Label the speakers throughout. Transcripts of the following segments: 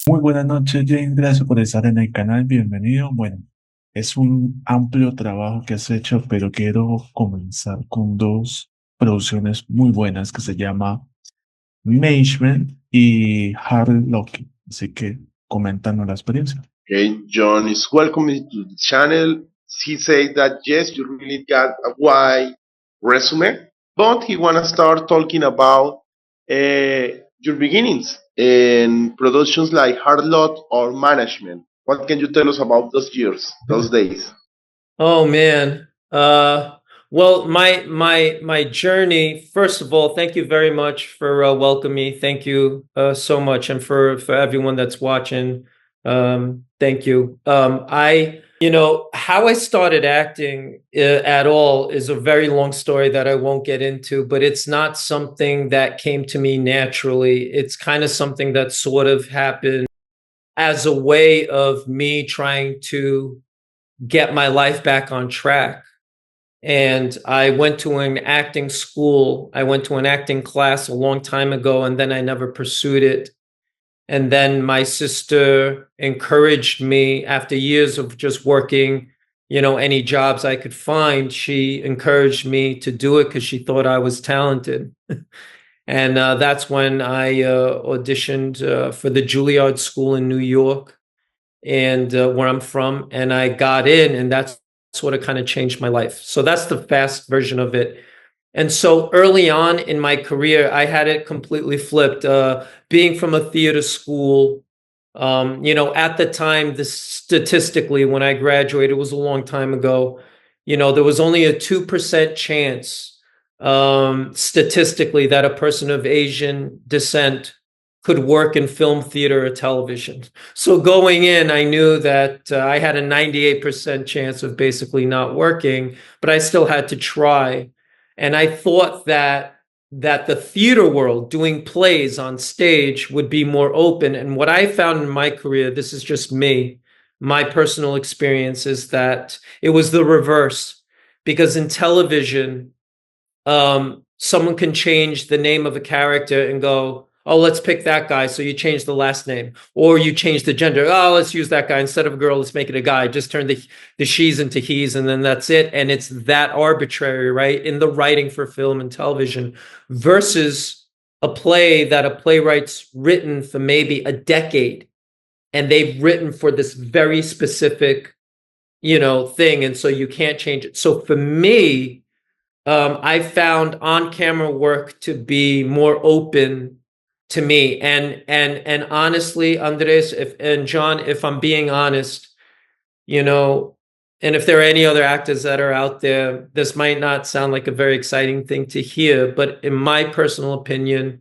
Speaker 1: Muy buenas noches, Jane. Gracias por estar en el canal. Bienvenido. Bueno, es un amplio trabajo que has hecho, pero quiero comenzar con dos producciones muy buenas que se llama Management y Hard Lucky. Así que coméntanos la experiencia.
Speaker 2: Okay, John is welcoming to the channel. He said that yes, you really got a wide resume, but he wanna start talking about your beginnings in productions like Hard Lot or Management. What can you tell us about those years, those days?
Speaker 3: Oh man. Well, my journey. First of all, thank you very much for welcoming me. Thank you so much, and for everyone that's watching. Thank you. How I started acting at all is a very long story that I won't get into, but it's not something that came to me naturally. It's kind of something that sort of happened as a way of me trying to get my life back on track. And I went to an acting school. I went to an acting class a long time ago, and then I never pursued it. And then my sister encouraged me after years of just working, any jobs I could find. She encouraged me to do it because she thought I was talented. And that's when I auditioned for the Juilliard School in New York and where I'm from, and I got in, and that's sort of kind of changed my life. So that's the fast version of it. And so early on in my career, I had it completely flipped. Being from a theater school, at the time, this statistically, when I graduated, it was a long time ago. There was only a 2% chance, statistically, that a person of Asian descent could work in film, theater, or television. So going in, I knew that I had a 98% chance of basically not working, but I still had to try. And I thought that the theater world, doing plays on stage, would be more open. And what I found in my career, this is just me, my personal experience, is that it was the reverse. Because in television, someone can change the name of a character and go, oh, let's pick that guy. So you change the last name, or you change the gender. Oh, let's use that guy instead of a girl. Let's make it a guy. Just turn the she's into he's, and then that's it. And it's that arbitrary, right? In the writing for film and television, versus a play that a playwright's written for maybe a decade, and they've written for this very specific, thing, and so you can't change it. So for me, I found on-camera work to be more open to me, and honestly, Andres, and John, if I'm being honest, and if there are any other actors that are out there, this might not sound like a very exciting thing to hear, but in my personal opinion,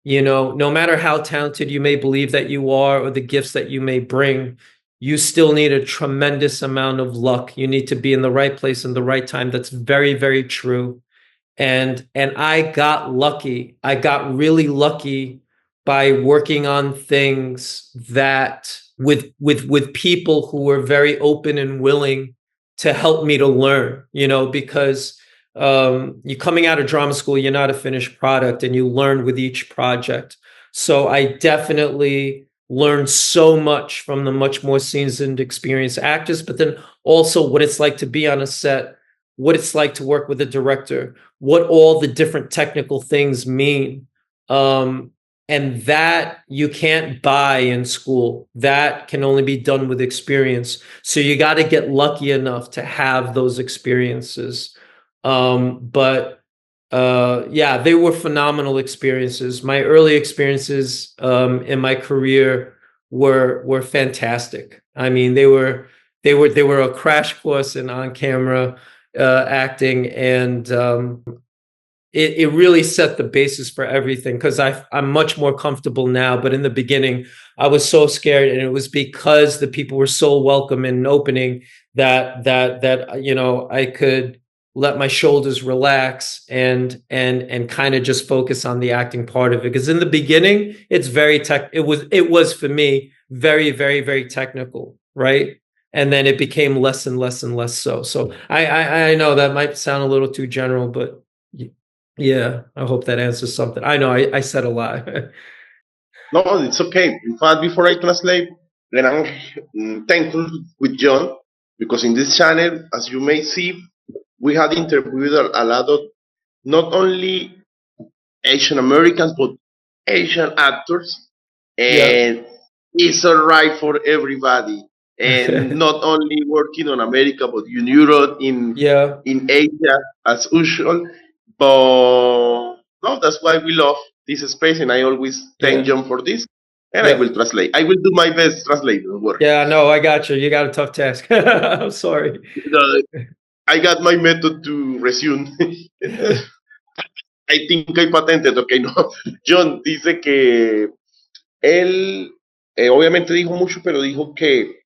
Speaker 3: no matter how talented you may believe that you are or the gifts that you may bring, you still need a tremendous amount of luck. You need to be in the right place in the right time. That's very, very true. And I got lucky. I got really lucky by working on things that with people who were very open and willing to help me to learn, because you coming out of drama school, you're not a finished product, and you learn with each project. So I definitely learned so much from the much more seasoned, experienced actors, but then also what it's like to be on a set, what it's like to work with a director, what all the different technical things mean. And that you can't buy in school. That can only be done with experience. So you got to get lucky enough to have those experiences. But yeah, they were phenomenal experiences. My early experiences in my career were fantastic. I mean, they were a crash course in on-camera acting, and it really set the basis for everything, because I'm much more comfortable now. But in the beginning, I was so scared, and it was because the people were so welcome and opening that I could let my shoulders relax and kind of just focus on the acting part of it. Because in the beginning, it's very tech. It was for me very, very, very technical, right? And then it became less and less and less so. So I know that might sound a little too general, but yeah, I hope that answers something. I know I said a lot.
Speaker 2: No, it's okay. In fact, before I translate, then I'm thankful with John because in this channel, as you may see, we had interviewed a lot of not only Asian Americans but Asian actors,
Speaker 3: Yeah.
Speaker 2: and it's alright for everybody. And not only working on America but in Europe,
Speaker 3: Yeah.
Speaker 2: in Asia as usual. But no, that's why we love this space, and I always thank
Speaker 3: Yeah.
Speaker 2: John for this. And I will
Speaker 3: Yep.
Speaker 2: translate. I will do my best translate. Don't worry.
Speaker 3: Yeah, no, I got you. You got a tough task. I'm sorry.
Speaker 2: Uh, I got my method to resume. I think I patented, ok, no. John dice que él obviamente dijo mucho, pero dijo que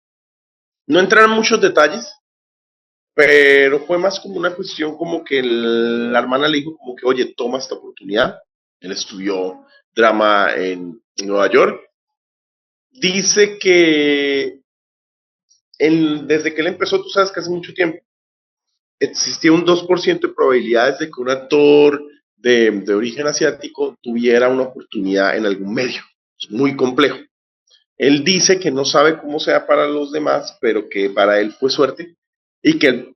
Speaker 2: no entraron muchos detalles, pero fue más como una cuestión como que la hermana le dijo como que, oye, toma esta oportunidad. Él estudió drama en Nueva York. Dice que desde que él empezó, tú sabes que hace mucho tiempo, existía un 2% de probabilidades de que un actor de origen asiático tuviera una oportunidad en algún medio. Es muy complejo. Él dice que no sabe cómo sea para los demás, pero que para él fue suerte y que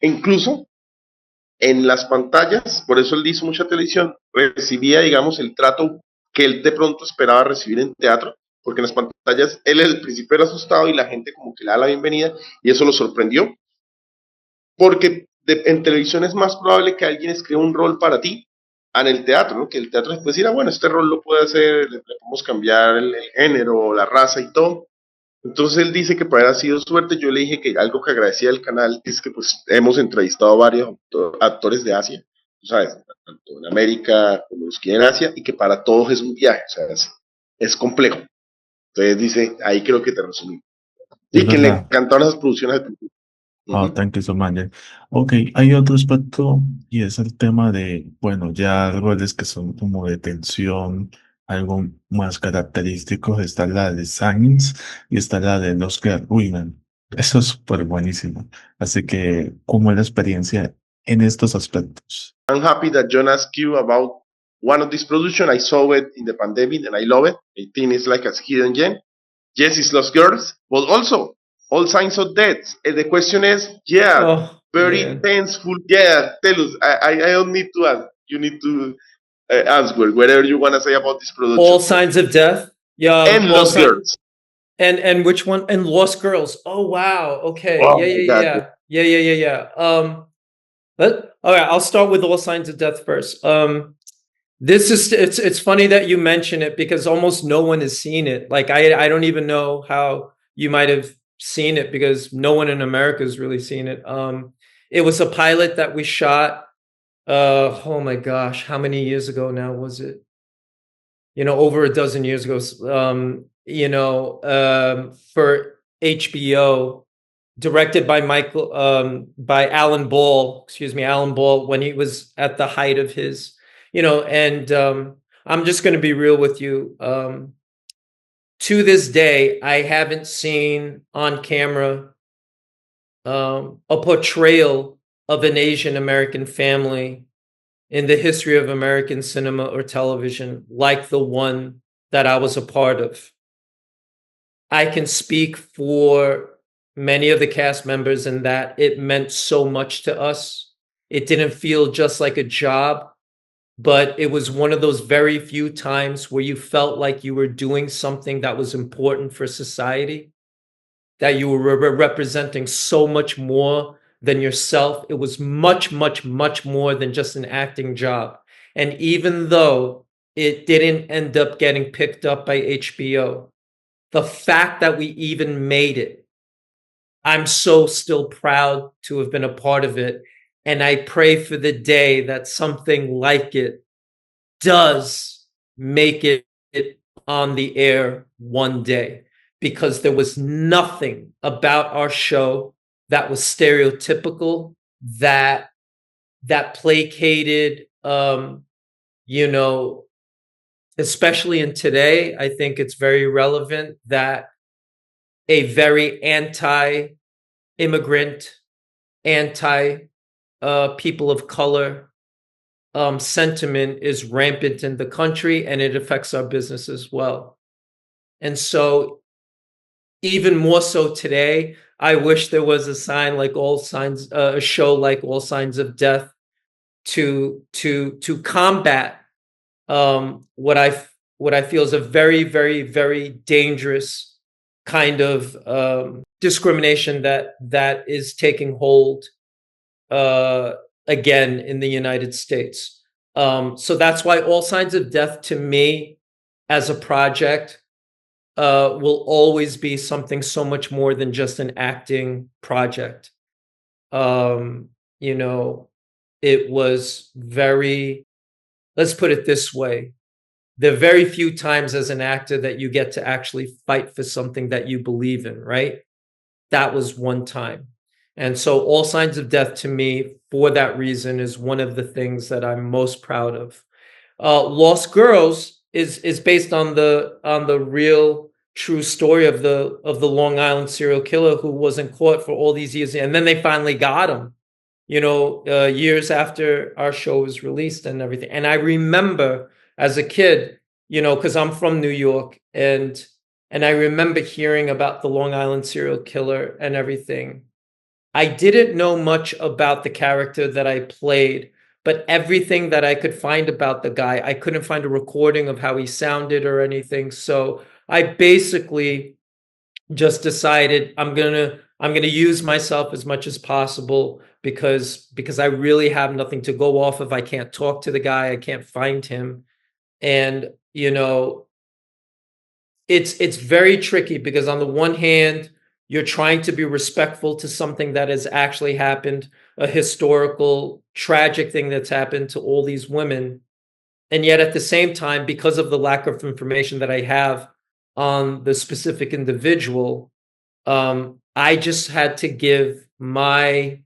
Speaker 2: incluso en las pantallas, por eso él dice mucha televisión, recibía, digamos, el trato que él de pronto esperaba recibir en teatro, porque en las pantallas él al principio era asustado y la gente como que le da la bienvenida y eso lo sorprendió, porque en televisión es más probable que alguien escriba un rol para ti en el teatro, ¿no? Que el teatro después dirá, bueno, este rol lo puede hacer, le podemos cambiar el género, la raza y todo. Entonces él dice que para él ha sido suerte. Yo le dije que algo que agradecía del canal es que pues hemos entrevistado a varios actores de Asia, tú sabes, tanto en América como los que hay en Asia, y que para todos es un viaje, o sea, es complejo. Entonces dice, ahí creo que te resumí.
Speaker 1: Es
Speaker 2: Y que le
Speaker 1: verdad.
Speaker 2: encantaron esas producciones al principio.
Speaker 1: Oh,
Speaker 2: Ujú.
Speaker 1: thank you so much. Ok, hay otro aspecto y es el tema de, bueno, ya roles que son como de tensión, algo más característicos. Está la de Sainz y está la de los que arruinan. Eso es súper buenísimo. Así que, ¿cómo es la experiencia en estos aspectos?
Speaker 2: I'm happy that John asked you about one of these productions. I saw it in the pandemic and I love it. I think it's like a hidden gem. Yes, it's Lost Girls, but also All Signs of Death. And the question is, yeah,
Speaker 3: Oh,
Speaker 2: very
Speaker 3: man.
Speaker 2: tenseful. Yeah, tell us. I don't need to ask. You need to answer whatever you want to say about this
Speaker 3: All
Speaker 2: production.
Speaker 3: Signs of Death. Yeah,
Speaker 2: And
Speaker 3: All
Speaker 2: Lost
Speaker 3: Signs.
Speaker 2: Girls.
Speaker 3: And which one? And Lost Girls. Oh, wow. Okay.
Speaker 2: Oh
Speaker 3: Yeah,
Speaker 2: my
Speaker 3: yeah,
Speaker 2: God.
Speaker 3: yeah. Yeah, yeah, yeah, yeah. All right, I'll start with All Signs of Death first. This is it's funny that you mention it because almost no one has seen it. Like I don't even know how you might have seen it because no one in America has really seen it. It was a pilot that we shot oh my gosh, how many years ago now was it? Over a dozen years ago. For HBO, directed by Alan Ball, Alan Ball, when he was at the height of his, and I'm just going to be real with you. To this day, I haven't seen on camera a portrayal of an Asian American family in the history of American cinema or television like the one that I was a part of. I can speak for many of the cast members in that it meant so much to us. It didn't feel just like a job, but it was one of those very few times where you felt like you were doing something that was important for society, that you were representing so much more than yourself. It was much, much, much more than just an acting job. And even though it didn't end up getting picked up by HBO, the fact that we even made it, I'm so still proud to have been a part of it. And I pray for the day that something like it does make it on the air one day, because there was nothing about our show that was stereotypical, that placated, you know especially in today. I think it's very relevant that a very anti-immigrant, anti people of color sentiment is rampant in the country, and it affects our business as well. And so even more so today, I wish there was a sign like All Signs, a show like All Signs of Death to combat what I feel is a very, very, very dangerous kind of discrimination that is taking hold uh, again in the United States. So that's why All Signs of Death to me as a project will always be something so much more than just an acting project. Um, you know, it was very, let's put it this way. There are very few times as an actor that you get to actually fight for something that you believe in, right? That was one time. And so All Signs of Death to me, for that reason, is one of the things that I'm most proud of. Lost Girls is based on the real true story of the Long Island serial killer who wasn't caught for all these years, and then they finally got him. Years after our show was released and everything. And I remember as a kid, because I'm from New York, and I remember hearing about the Long Island serial killer and everything. I didn't know much about the character that I played, but everything that I could find about the guy, I couldn't find a recording of how he sounded or anything. So I basically just decided I'm gonna use myself as much as possible because I really have nothing to go off of. I can't talk to the guy, I can't find him. And it's very tricky because on the one hand, you're trying to be respectful to something that has actually happened, a historical, tragic thing that's happened to all these women. And yet at the same time, because of the lack of information that I have on the specific individual, I just had to give my,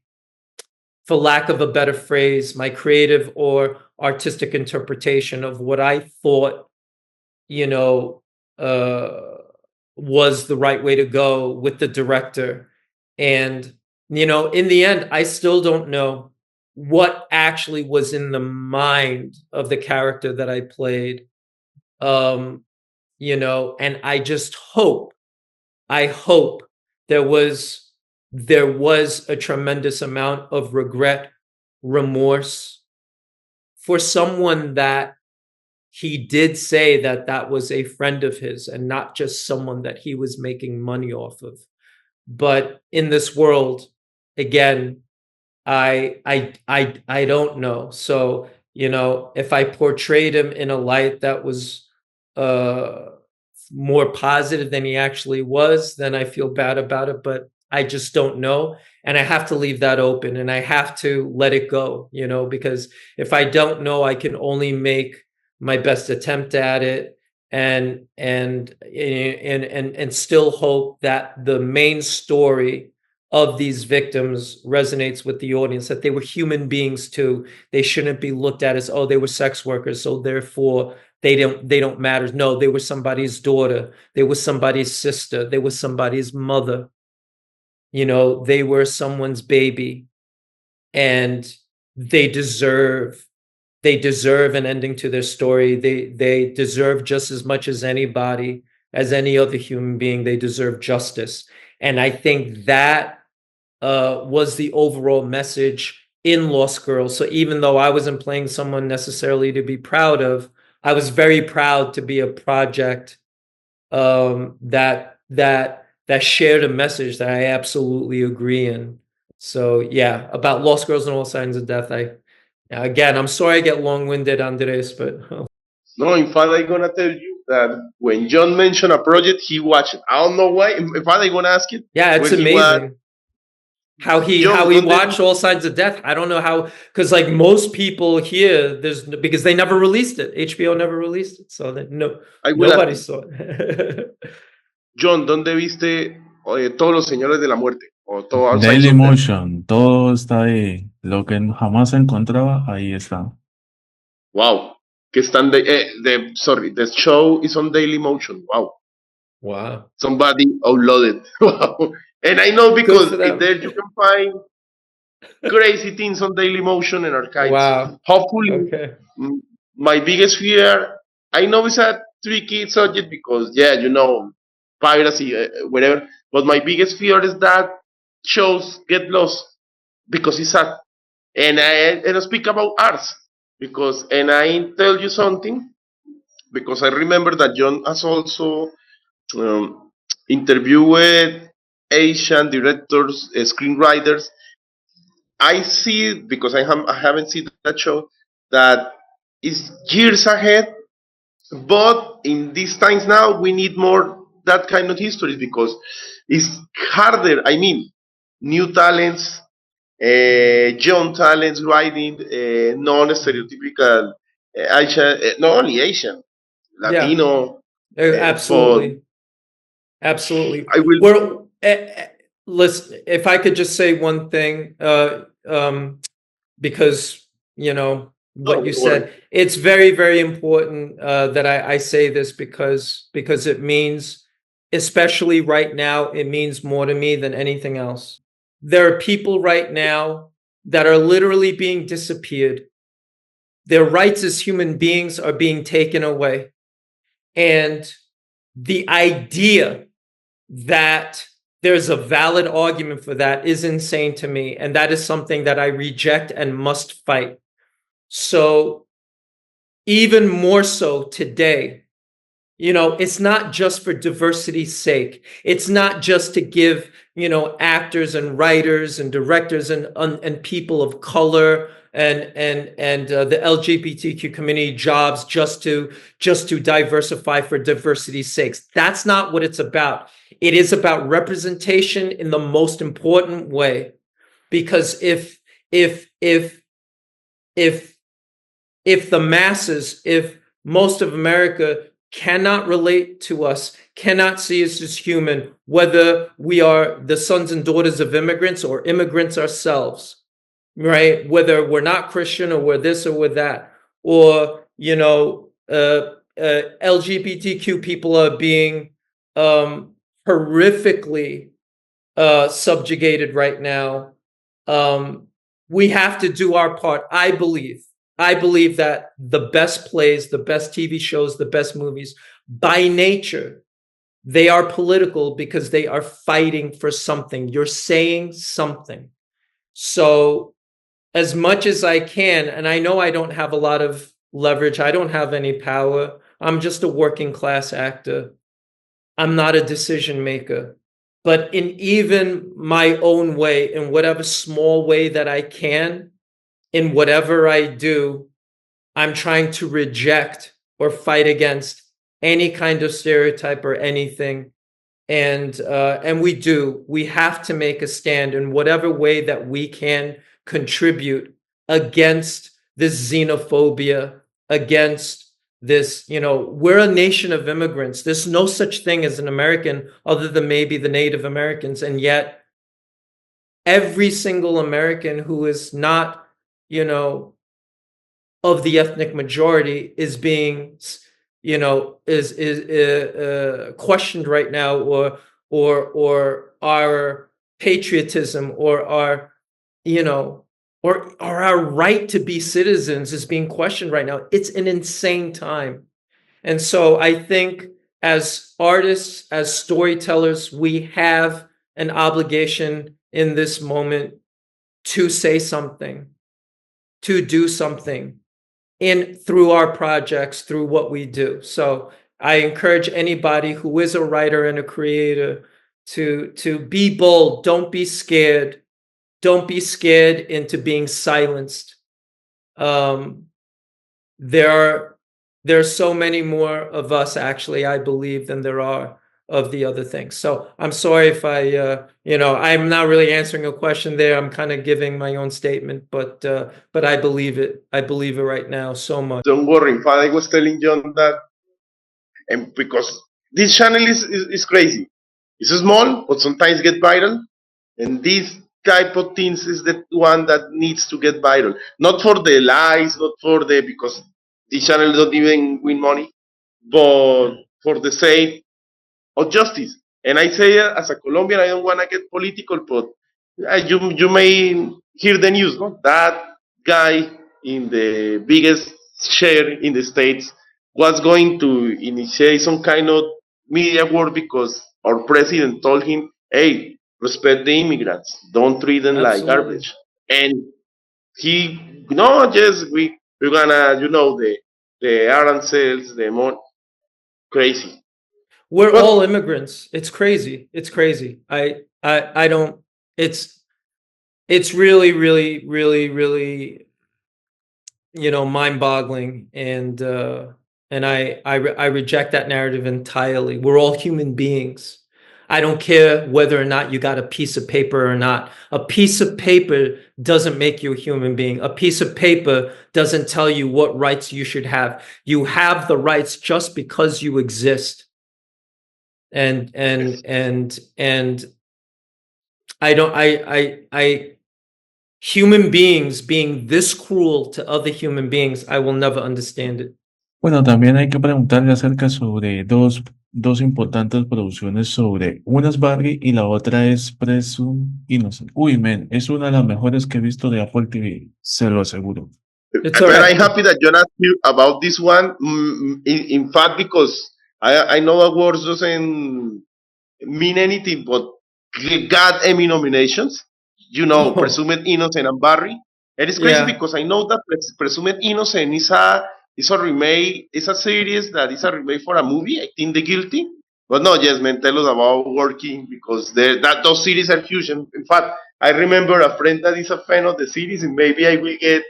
Speaker 3: for lack of a better phrase, my creative or artistic interpretation of what I thought, you know, uh, was the right way to go with the director. And, in the end, I still don't know what actually was in the mind of the character that I played. And I hope there was a tremendous amount of regret, remorse for someone that he did say that was a friend of his and not just someone that he was making money off of. But in this world, again, I don't know. So, if I portrayed him in a light that was uh more positive than he actually was, then I feel bad about it, but I just don't know. And I have to leave that open and I have to let it go, because if I don't know, I can only make my best attempt at it and still hope that the main story of these victims resonates with the audience, that they were human beings too. They shouldn't be looked at as, oh, they were sex workers, so therefore they don't matter. No, they were somebody's daughter, they were somebody's sister, they were somebody's mother. They were someone's baby, and they deserve they deserve an ending to their story. They deserve just as much as anybody, as any other human being. They deserve justice. And I think that was the overall message in Lost Girls. So even though I wasn't playing someone necessarily to be proud of, I was very proud to be a project that shared a message that I absolutely agree in. So yeah, about Lost Girls and All Signs of Death. Again, I'm sorry I get long-winded, Andres, but
Speaker 2: No, in fact, I'm gonna tell you that when John mentioned a project, he watched it. I don't know why. In fact, I'm gonna ask it
Speaker 3: yeah, it's
Speaker 2: where he was.
Speaker 3: amazing how he
Speaker 2: John,
Speaker 3: watched All Signs of Death. I don't know how, because like most people here, because they never released it. HBO never released it, so that
Speaker 2: I will ask
Speaker 3: nobody
Speaker 2: you.
Speaker 3: saw it.
Speaker 2: John, ¿dónde viste todos los señores de la muerte? O todo All Signs
Speaker 1: Daily
Speaker 2: of Death.
Speaker 1: Motion, todo está ahí. Lo que jamás encontraba, ahí está.
Speaker 2: Wow. Que están sorry, the show is on Daily Motion. Wow.
Speaker 3: Wow.
Speaker 2: Somebody uploaded. Wow. And I know
Speaker 3: Good
Speaker 2: because
Speaker 3: for them.
Speaker 2: there you can find crazy things on Daily Motion and archives.
Speaker 3: Wow.
Speaker 2: Hopefully,
Speaker 3: Okay.
Speaker 2: my biggest fear, I know it's a tricky subject because, yeah, piracy, whatever. But my biggest fear is that shows get lost because it's sad. And I speak about arts because, and I tell you something because I remember that Jhon has also um, interviewed Asian directors, screenwriters. I see because I haven't seen that show that is years ahead. But in these times now, we need more that kind of histories because it's harder. I mean, new talents, young talents writing non-stereotypical Asian, not only Asian,
Speaker 3: Yeah,
Speaker 2: Latino. But
Speaker 3: absolutely. Absolutely.
Speaker 2: I will.
Speaker 3: Well, listen, if I could just say one thing, because,
Speaker 2: No,
Speaker 3: what you
Speaker 2: don't worry.
Speaker 3: said, it's very, very important that I say this because it means, especially right now, it means more to me than anything else. There are people right now that are literally being disappeared. Their rights as human beings are being taken away. And the idea that there's a valid argument for that is insane to me. And that is something that I reject and must fight. So, even more so today, it's not just for diversity's sake. It's not just to give, actors and writers and directors and people of color and the LGBTQ community jobs just to diversify for diversity's sake. That's not what it's about. It is about representation in the most important way. Because if if the masses, if most of America cannot relate to us, cannot see us as human, whether we are the sons and daughters of immigrants or immigrants ourselves, right? Whether we're not Christian or we're this or we're that, or, LGBTQ people are being horrifically subjugated right now. Um, we have to do our part. I believe that the best plays, the best TV shows, the best movies, by nature, they are political because they are fighting for something. You're saying something. So, as much as I can, and I know I don't have a lot of leverage, I don't have any power. I'm just a working class actor. I'm not a decision maker. But in even my own way, in whatever small way that I can, in whatever I do, I'm trying to reject or fight against any kind of stereotype or anything. And we have to make a stand in whatever way that we can contribute against this xenophobia, against this, we're a nation of immigrants. There's no such thing as an American other than maybe the Native Americans. And yet every single American who is not, you know, of the ethnic majority is being, is questioned right now, or our patriotism, or our, or our right to be citizens is being questioned right now. It's an insane time. And so I think, as artists, as storytellers, we have an obligation in this moment to say something, to do something in through our projects, through what we do. So I encourage anybody who is a writer and a creator to be bold. Don't be scared. Don't be scared into being silenced. Um, there are there's so many more of us, actually, I believe, than there are of the other things. So I'm sorry if I'm not really answering a question there. I'm kind of giving my own statement, but I believe it. I believe it right now so much.
Speaker 2: Don't worry. Father was telling John that, and because this channel is crazy. It's small, but sometimes get viral. And this type of things is the one that needs to get viral. Not for the likes, not for the, because this channel don't even win money, but for the sake of justice. And I say, as a Colombian, I don't want to get political, but you may hear the news, no? That guy in the biggest share in the States was going to initiate some kind of media war because our president told him, "Hey, respect the immigrants, don't treat them like
Speaker 3: Absolutely.
Speaker 2: garbage." And he, no, yes, we're gonna, the aranzels, the more crazy.
Speaker 3: We're all
Speaker 2: But
Speaker 3: immigrants. It's crazy. It's crazy. I don't. It's it's really, really, really, really, mind-boggling, and I reject that narrative entirely. We're all human beings. I don't care whether or not you got a piece of paper or not. A piece of paper doesn't make you a human being. A piece of paper doesn't tell you what rights you should have. You have the rights just because you exist. And I don't I human beings being this cruel to other human beings, I will never understand it.
Speaker 1: Bueno, también hay que preguntarle acerca sobre dos importantes producciones sobre una es Barry y la otra es Presume Innocent. Uy, men, es una de las mejores que he visto de Apple TV, se lo aseguro.
Speaker 3: It's all
Speaker 2: man, I'm
Speaker 3: right.
Speaker 2: happy that John asked you about this one. In fact, because I know awards doesn't mean anything, but got Emmy nominations.
Speaker 3: Oh,
Speaker 2: Presumed Innocent and Barry. And it's crazy
Speaker 3: yeah.
Speaker 2: because I know that Presumed Innocent is a remake, it's a series that is a remake for a movie. I think The Guilty. But no, yes, man, tell us about working because those series are huge. And in fact, I remember a friend that is a fan of the series, and maybe I will get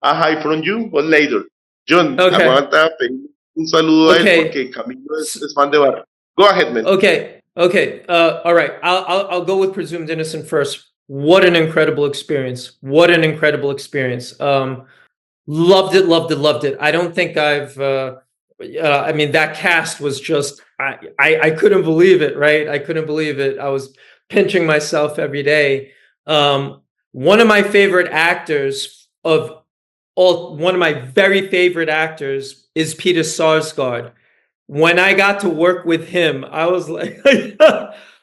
Speaker 2: a hi from you, but later. John,
Speaker 3: Okay.
Speaker 2: aguanta, pedir un saludo a él
Speaker 3: Okay.
Speaker 2: porque Camilo es fan de Barry. Go ahead, man.
Speaker 3: Okay. Okay. All right. I'll go with Presumed Innocent first. What an incredible experience. What an incredible experience. Loved it, loved it, loved it. I don't think I mean, that cast was just, I couldn't believe it, right? I couldn't believe it. I was pinching myself every day. One of my favorite actors of one of my very favorite actors is Peter Sarsgaard. When I got to work with him, I was like,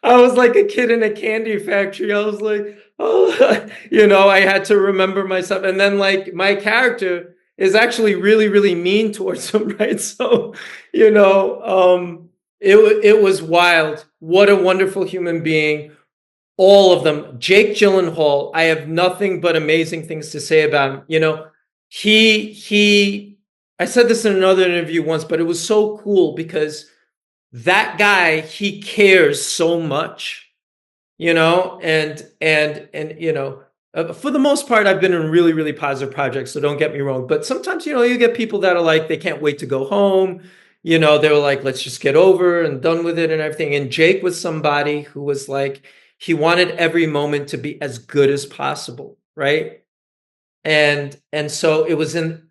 Speaker 3: I was like a kid in a candy factory. I was like, oh, I had to remember myself. And then, like, my character is actually really, really mean towards him, right? So, it was wild. What a wonderful human being. All of them. Jake Gyllenhaal, I have nothing but amazing things to say about him. He I said this in another interview once, but it was so cool because that guy, he cares so much, and for the most part, I've been in really, really positive projects, so don't get me wrong. But sometimes, you get people that are like, they can't wait to go home. They were like, let's just get over and done with it and everything. And Jake was somebody who was like, he wanted every moment to be as good as possible, right? And so it was in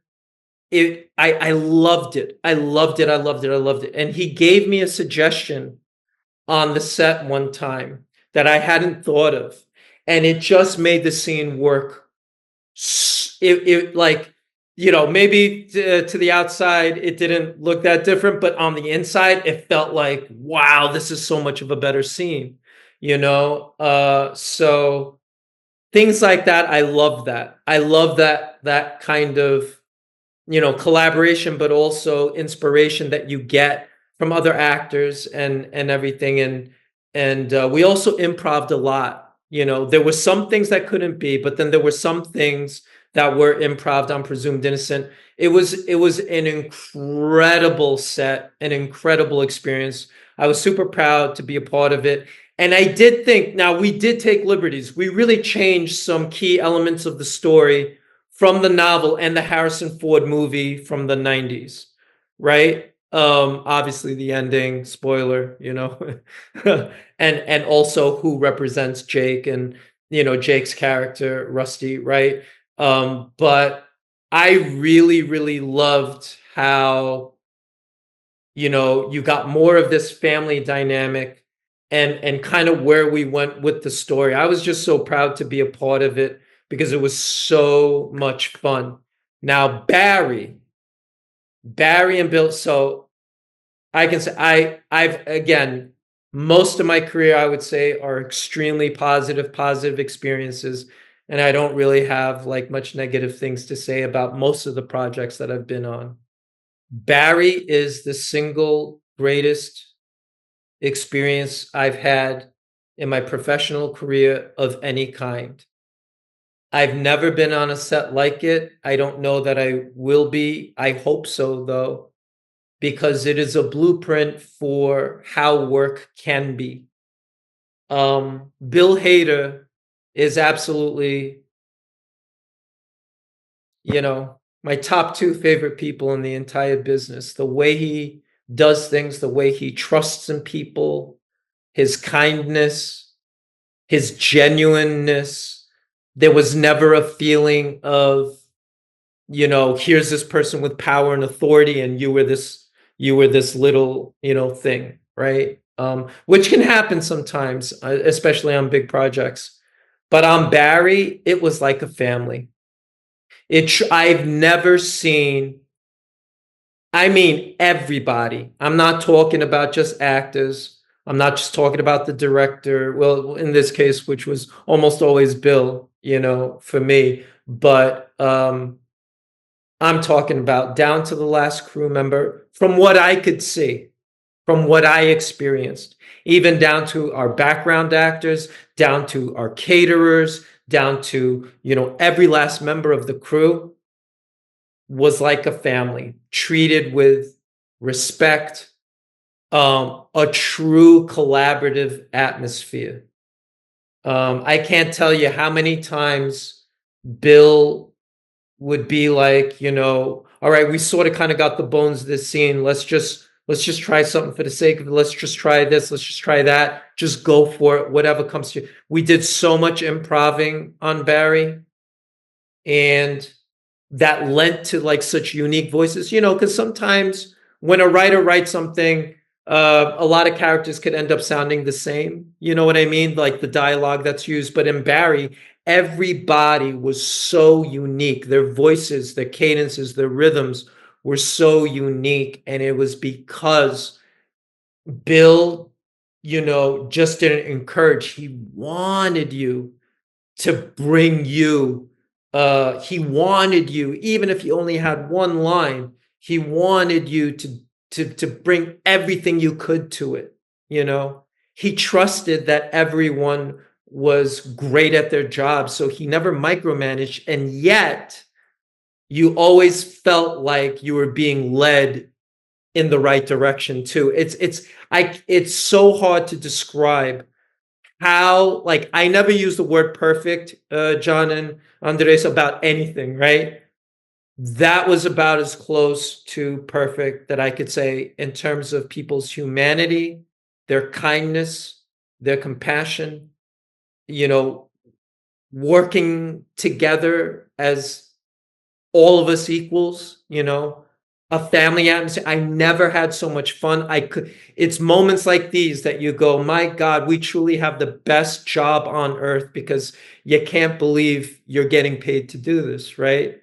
Speaker 3: it. I loved it. I loved it. I loved it. I loved it. And he gave me a suggestion on the set one time that I hadn't thought of, and it just made the scene work. It like, maybe to the outside it didn't look that different, but on the inside it felt like, wow, this is so much of a better scene. So things like that, I love that. I love that kind of, collaboration, but also inspiration that you get from other actors and everything. And we also improved a lot. There were some things that couldn't be, but then there were some things that were improv on Presumed Innocent. It was an incredible set, an incredible experience. I was super proud to be a part of it. And I did think, now we did take liberties. We really changed some key elements of the story from the novel and the Harrison Ford movie from the 90s, right? Obviously the ending, spoiler, and also who represents Jake and, Jake's character, Rusty, right? But I really, really loved how, you got more of this family dynamic and kind of where we went with the story. I was just so proud to be a part of it because it was so much fun. Now, Barry and Bill, so I can say I've again, most of my career I would say are extremely positive experiences, and I don't really have like much negative things to say about most of the projects that I've been on. Barry is the single greatest experience I've had in my professional career of any kind. I've never been on a set like it. I don't know that I will be. I hope so, though, because it is a blueprint for how work can be. Bill Hader is absolutely, my top two favorite people in the entire business. The way he does things, the way he trusts in people, his kindness, his genuineness. There was never a feeling of, here's this person with power and authority, and you were this little, thing, right? Which can happen sometimes, especially on big projects. But on Barry, it was like a family. I've never seen, I mean, everybody. I'm not talking about just actors. I'm not just talking about the director. Well, in this case, which was almost always Bill, for me. But I'm talking about down to the last crew member, from what I could see, from what I experienced, even down to our background actors, down to our caterers, down to, every last member of the crew was like a family, treated with respect, a true collaborative atmosphere. I can't tell you how many times Bill would be like, all right, we sort of kind of got the bones of this scene. Let's just try something for the sake of it. Let's just try this. Let's just try that. Just go for it. Whatever comes to you. We did so much improving on Barry, and that lent to like such unique voices, because sometimes when a writer writes something, a lot of characters could end up sounding the same. You know what I mean? Like the dialogue that's used. But in Barry, everybody was so unique. Their voices, their cadences, their rhythms were so unique. And it was because Bill, just didn't encourage. He wanted you to bring you. He wanted you, even if you only had one line, he wanted you to bring everything you could to it. He trusted that everyone was great at their job, so he never micromanaged, and yet you always felt like you were being led in the right direction too. It's so hard to describe how, like, I never use the word perfect, Jhon and Andres, about anything, right? That was about as close to perfect that I could say in terms of people's humanity, their kindness, their compassion, you know, working together as all of us equals, a family atmosphere. I never had so much fun. It's moments like these that you go, my God, we truly have the best job on earth, because you can't believe you're getting paid to do this, right?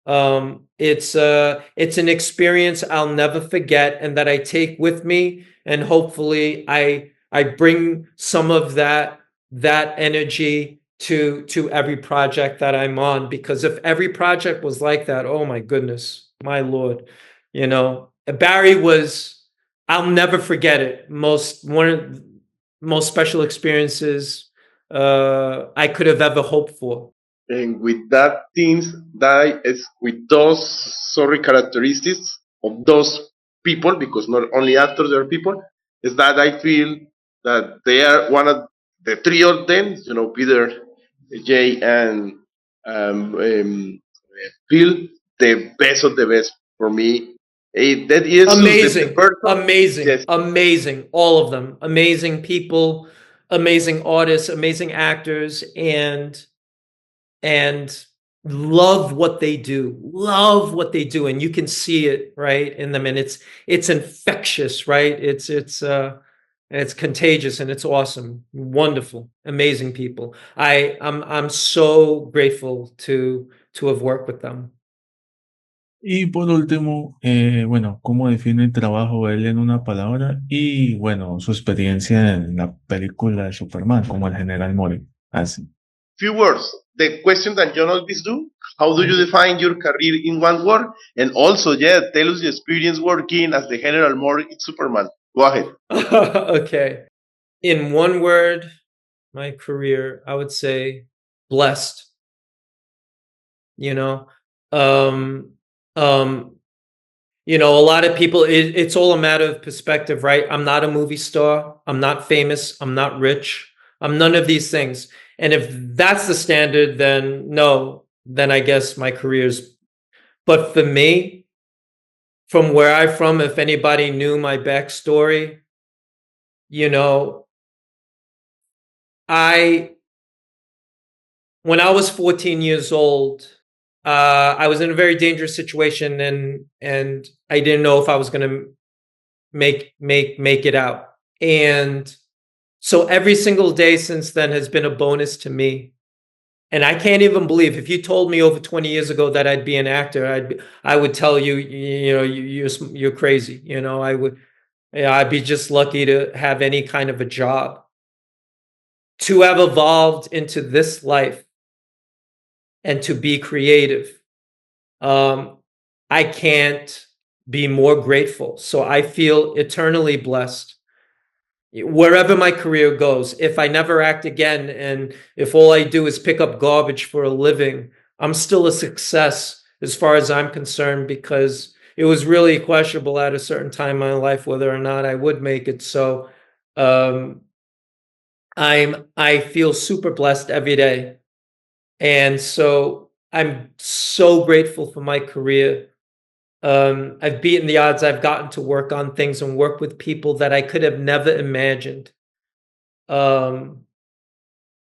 Speaker 3: It's an experience I'll never forget, and that I take with me, and hopefully I bring some of that energy to every project that I'm on, because if every project was like that, oh my goodness, my Lord, Barry was, I'll never forget it. One of the most special experiences I could have ever hoped for.
Speaker 2: And with that things that is with those sorry characteristics of those people, because not only actors, there are people, is that I feel that they are one of the three of them, Peter, Jay, and Phil, the best of the best for me. That is the
Speaker 3: Amazing,
Speaker 2: person.
Speaker 3: amazing,
Speaker 2: Yes,
Speaker 3: amazing. All of them, amazing people, amazing artists, amazing actors, and love what they do, and you can see it right in them, and it's infectious, right? It's contagious, and it's awesome, wonderful, amazing people. I'm so grateful to have worked with them.
Speaker 1: Y por último, bueno, ¿cómo define el trabajo de él en una palabra? Y bueno, su experiencia en la película de Superman, como el general Mori. Así.
Speaker 2: few words. The question that John always do. How do you define your career in one word? And also, yeah, tell us your experience working as the General Morgan in Superman. Go ahead.
Speaker 3: Okay. In one word, my career, I would say blessed. You know, um, um, a lot of people, it's all a matter of perspective, right? I'm not a movie star. I'm not famous. I'm not rich. I'm none of these things. And if that's the standard, then no, then I guess my career's. But for me, from where I'm from, if anybody knew my backstory, you know, I when I was 14 years old, I was in a very dangerous situation, and I didn't know if I was going to make it out. And so every single day since then has been a bonus to me. And I can't even believe, if you told me over 20 years ago that I'd be an actor, I would tell you, you're crazy. I'd be just lucky to have any kind of a job. To have evolved into this life and to be creative, um, I can't be more grateful. So I feel eternally blessed wherever my career goes. If I never act again, and if all I do is pick up garbage for a living, I'm still a success as far as I'm concerned, because it was really questionable at a certain time in my life whether or not I would make it. So um, I feel super blessed every day. And so I'm so grateful for my career. I've beaten the odds. I've gotten to work on things and work with people that I could have never imagined. Um,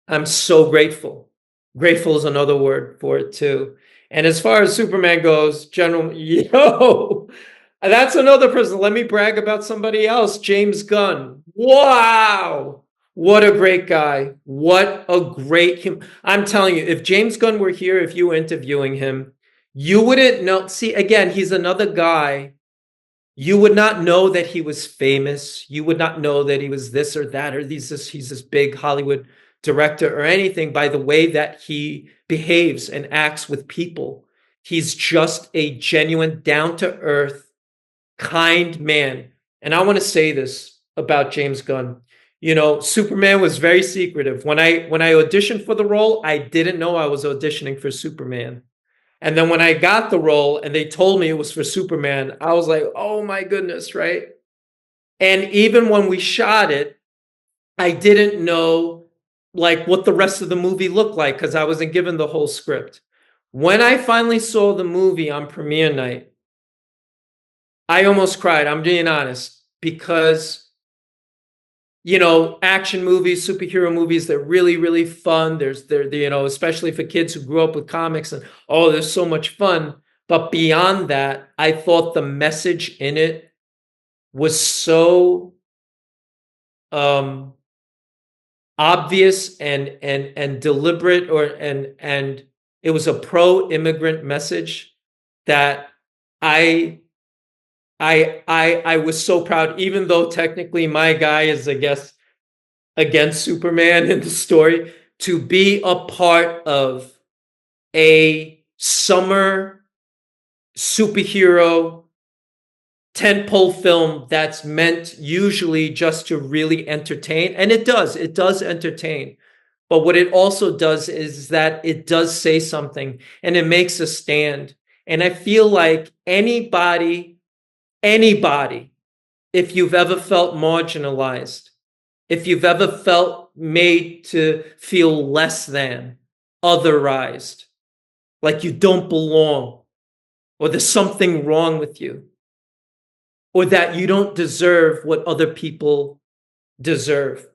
Speaker 3: I'm so grateful. Grateful is another word for it too. And as far as Superman goes, General, that's another person. Let me brag about somebody else. James Gunn. Wow. What a great guy. What a great I'm telling you, if James Gunn were here, if you were interviewing him, you wouldn't know. See, again, he's another guy. You would not know that he was famous. You would not know that he was this or that, or he's this big Hollywood director or anything, by the way that he behaves and acts with people. He's just a genuine, down to earth, kind man. And I want to say this about James Gunn. Superman was very secretive. When I auditioned for the role, I didn't know I was auditioning for Superman. And then when I got the role and they told me it was for Superman, I was like, oh my goodness, right? And even when we shot it, I didn't know like what the rest of the movie looked like because I wasn't given the whole script. When I finally saw the movie on premiere night, I almost cried. I'm being honest, because action movies, superhero movies, they're really, really fun. They're especially for kids who grew up with comics, and oh, there's so much fun. But beyond that, I thought the message in it was so obvious and deliberate, and it was a pro-immigrant message that I I was so proud, even though technically my guy is, I guess, against Superman in the story, to be a part of a summer superhero tentpole film that's meant usually just to really entertain. And it does entertain. But what it also does is that it does say something and it makes a stand. And I feel like anybody, if you've ever felt marginalized, if you've ever felt made to feel less than, otherized, like you don't belong, or there's something wrong with you, or that you don't deserve what other people deserve.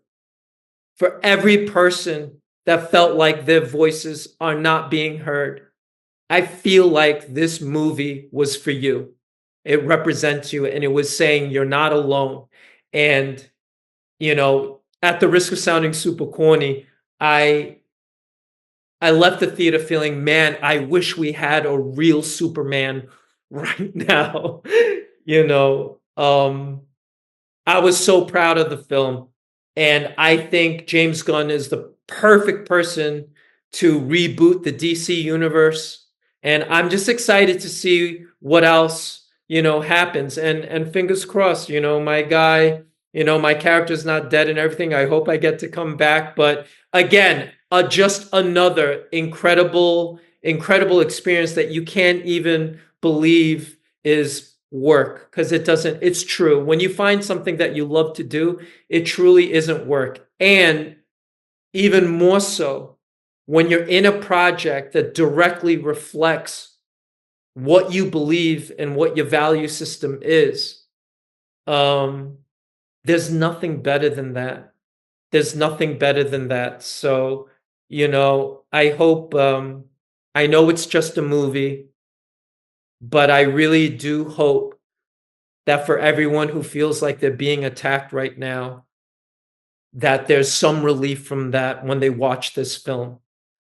Speaker 3: For every person that felt like their voices are not being heard, I feel like this movie was for you. It represents you, and it was saying you're not alone. And, at the risk of sounding super corny, I left the theater feeling, man, I wish we had a real Superman right now. you know, um, I was so proud of the film. And I think James Gunn is the perfect person to reboot the DC universe And I'm just excited to see what else, happens. And fingers crossed, my guy, my character's not dead and everything. I hope I get to come back. But again, just another incredible experience that you can't even believe is work, because it's true. When you find something that you love to do, it truly isn't work. And even more so when you're in a project that directly reflects what you believe and what your value system is. There's nothing better than that. There's nothing better than that. So, I hope, I know it's just a movie, but I really do hope that for everyone who feels like they're being attacked right now, that there's some relief from that when they watch this film.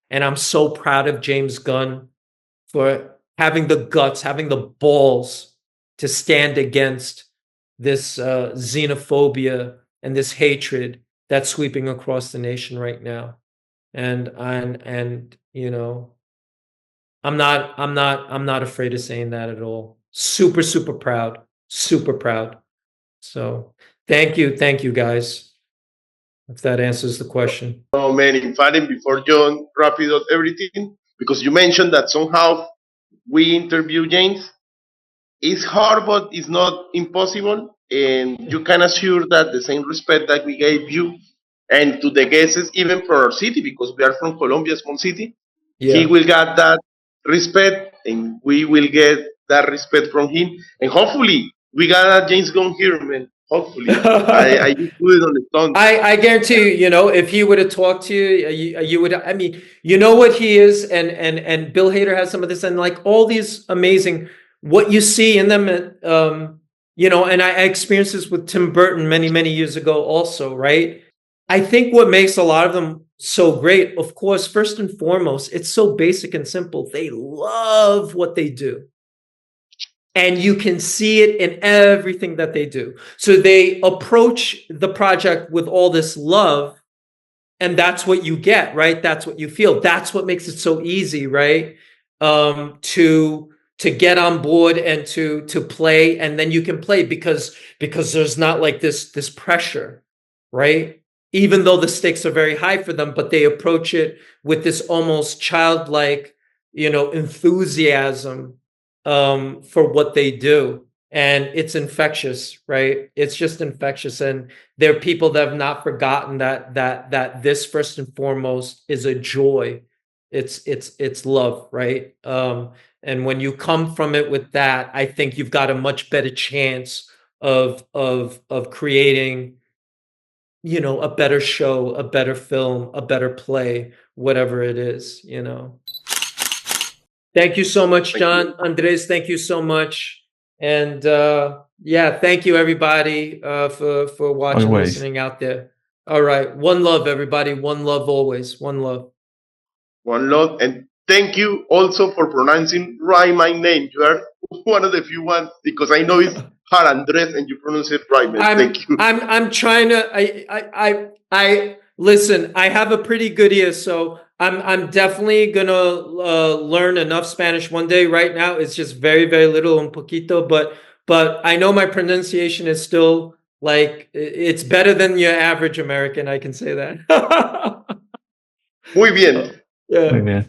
Speaker 3: And I'm so proud of James Gunn for having the guts, having the balls to stand against this xenophobia and this hatred that's sweeping across the nation right now. And I'm not afraid of saying that at all. Super, super proud. Super proud. So thank you guys. If that answers the question.
Speaker 2: Oh man, in fact, and before John wrap it up everything, because you mentioned that somehow we interview James. It's hard, but it's not impossible. And you can assure that the same respect that we gave you and to the guests, even for our city, because we are from Colombia, small city, he
Speaker 3: Yeah.
Speaker 2: will get that respect, and we will get that respect from him. And hopefully, we got a James Gunn here, man. Hopefully, I just put it on the tongue.
Speaker 3: I guarantee you, if he would have talked to you, you would. I mean, you know what he is, and Bill Hader has some of this, and like all these amazing what you see in them, and I experienced this with Tim Burton many years ago, also, right? I think what makes a lot of them so great, of course, first and foremost, it's so basic and simple. They love what they do. And you can see it in everything that they do. So they approach the project with all this love, and that's what you get, right? That's what you feel. That's what makes it so easy, right? To get on board and to play, and then you can play because there's not like this pressure, right? Even though the stakes are very high for them, but they approach it with this almost childlike, enthusiasm for what they do. And it's infectious, right? It's just infectious. And there are people that have not forgotten that this first and foremost is a joy. It's love, right? And when you come from it with that, I think you've got a much better chance of creating, a better show, a better film, a better play, whatever it is, Thank you so much, Jhon. Andres, thank you so much. And yeah, thank you everybody for watching,
Speaker 1: Always.
Speaker 3: listening out there. All right. One love, everybody. One love always. One love.
Speaker 2: One love, and thank you also for pronouncing right my name. You are one of the few ones, because I know it's hard, Andres, and you pronounce it right, man. Thank you.
Speaker 3: I'm trying to. I listen. I have a pretty good ear, so I'm definitely gonna learn enough Spanish one day. Right now, it's just very little, un poquito, but I know my pronunciation is still like it's better than your average American. I can say that.
Speaker 2: Muy bien.
Speaker 3: Yeah.
Speaker 1: Muy bien.